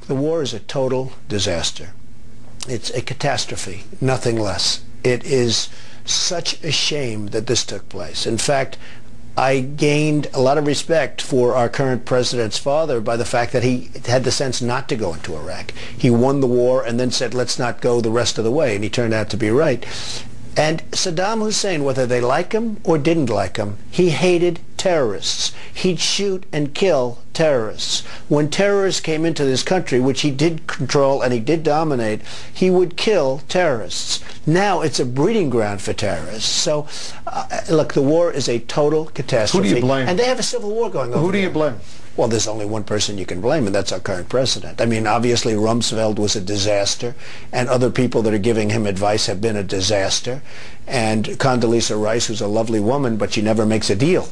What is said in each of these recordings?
The war is a total disaster. It's a catastrophe, nothing less. It is such a shame that this took place. In fact, I gained a lot of respect for our current president's father by the fact that he had the sense not to go into Iraq. He won the war and then said, let's not go the rest of the way, and he turned out to be right. And Saddam Hussein, whether they like him or didn't like him, he hated terrorists. He'd shoot and kill terrorists. When terrorists came into this country, which he did control and he did dominate, he would kill terrorists. Now it's a breeding ground for terrorists. So, look, the war is a total catastrophe. Who do you blame? And they have a civil war going on. Who do you blame? Well, there's only one person you can blame, and that's our current president. I mean, obviously, Rumsfeld was a disaster, and other people that are giving him advice have been a disaster. And Condoleezza Rice, who's a lovely woman, but she never makes a deal.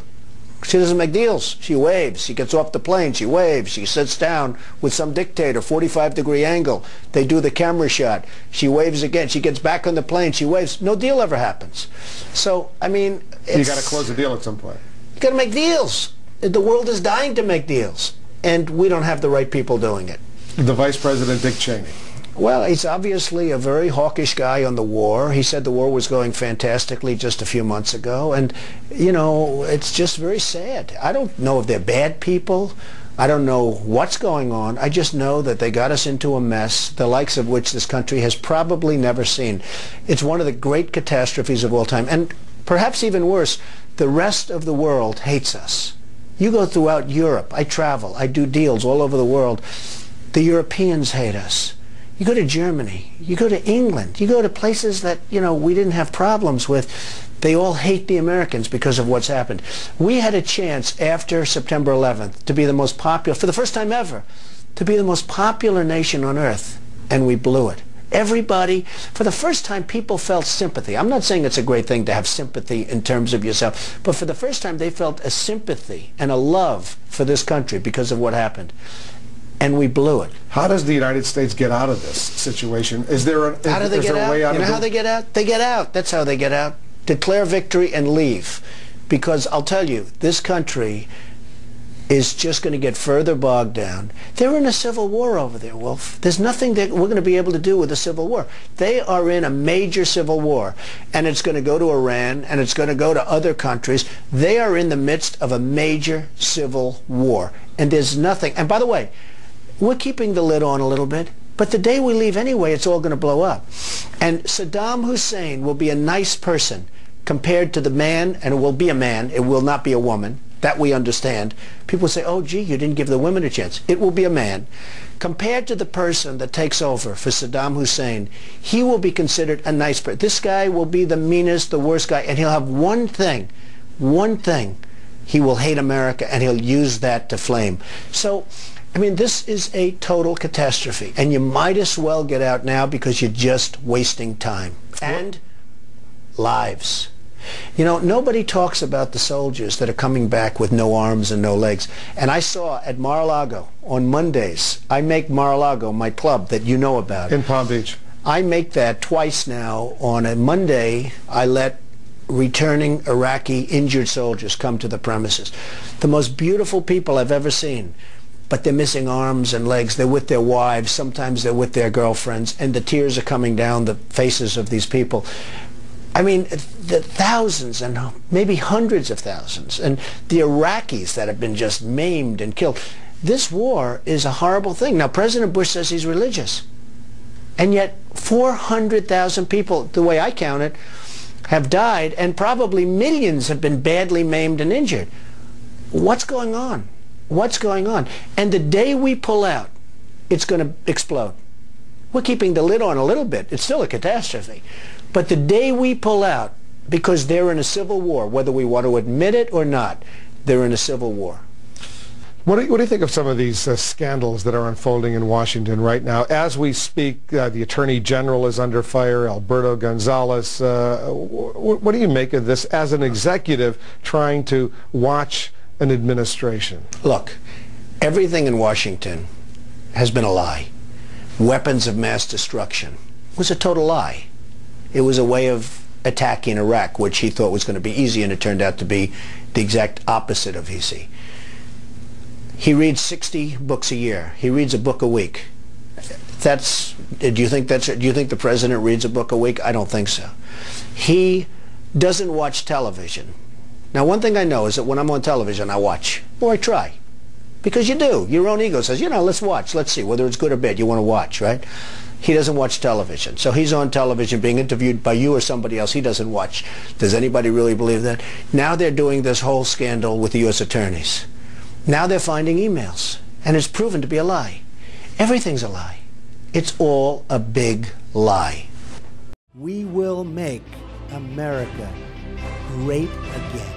She doesn't make deals. She waves. She gets off the plane. She waves. She sits down with some dictator, 45-degree angle. They do the camera shot. She waves again. She gets back on the plane. She waves. No deal ever happens. So, I mean, you got to close the deal at some point. You got to make deals. The world is dying to make deals, and we don't have the right people doing it. The Vice President, Dick Cheney. Well, he's obviously a very hawkish guy on the war. He said the war was going fantastically just a few months ago, and, you know, it's just very sad. I don't know if they're bad people. I don't know what's going on. I just know that they got us into a mess, the likes of which this country has probably never seen. It's one of the great catastrophes of all time, and perhaps even worse, the rest of the world hates us. You go throughout Europe. I travel. I do deals all over the world. The Europeans hate us. You go to Germany. You go to England. You go to places that, you know, we didn't have problems with. They all hate the Americans because of what's happened. We had a chance after September 11th to be the most popular, for the first time ever, to be the most popular nation on earth, and we blew it. Everybody, for the first time, people felt sympathy. I'm not saying it's a great thing to have sympathy in terms of yourself, but for the first time they felt a sympathy and a love for this country because of what happened. And we blew it. How does the United States get out of this situation? Is there a way out of it? You know how they get out? They get out. That's how they get out. Declare victory and leave. Because I'll tell you, this country is just going to get further bogged down. They're in a civil war over there, Wolf. There's nothing that we're going to be able to do with a civil war. They are in a major civil war, and it's going to go to Iran, and it's going to go to other countries. They are in the midst of a major civil war, and there's nothing. And by the way, we're keeping the lid on a little bit, but the day we leave anyway, it's all going to blow up. And Saddam Hussein will be a nice person compared to the man, and it will be a man, it will not be a woman. That we understand. People say, oh, gee, you didn't give the women a chance. It will be a man. Compared to the person that takes over for Saddam Hussein, he will be considered a nice person. This guy will be the meanest, the worst guy, and he'll have one thing. He will hate America, and he'll use that to flame. So, I mean, this is a total catastrophe, and you might as well get out now because you're just wasting time. And lives. You know, nobody talks about the soldiers that are coming back with no arms and no legs. And I saw at Mar-a-Lago on Mondays, I make Mar-a-Lago my club that you know about. In Palm Beach. I make that twice now. On a Monday, I let returning Iraqi injured soldiers come to the premises. The most beautiful people I've ever seen. But they're missing arms and legs. They're with their wives. Sometimes they're with their girlfriends. And the tears are coming down the faces of these people. I mean, the thousands and maybe hundreds of thousands, and the Iraqis that have been just maimed and killed. This war is a horrible thing. Now, President Bush says he's religious, and yet 400,000 people, the way I count it, have died, and probably millions have been badly maimed and injured. What's going on? What's going on? And the day we pull out, it's going to explode. We're keeping the lid on a little bit. It's still a catastrophe. But the day we pull out, because they're in a civil war, whether we want to admit it or not, they're in a civil war. What do you think of some of these scandals that are unfolding in Washington right now? As we speak, the Attorney General is under fire, Alberto Gonzales. What do you make of this as an executive trying to watch an administration? Look, everything in Washington has been a lie. Weapons of mass destruction was a total lie. It was a way of attacking Iraq, which he thought was going to be easy, and it turned out to be the exact opposite of easy. He reads 60 books a year. He reads a book a week. Do you think the president reads a book a week? I don't think so. He doesn't watch television. Now, one thing I know is that when I'm on television, I watch, or I try. Because you do. Your own ego says, let's watch. Let's see whether it's good or bad. You want to watch, right? He doesn't watch television. So he's on television being interviewed by you or somebody else. He doesn't watch. Does anybody really believe that? Now they're doing this whole scandal with the U.S. attorneys. Now they're finding emails. And it's proven to be a lie. Everything's a lie. It's all a big lie. We will make America great again.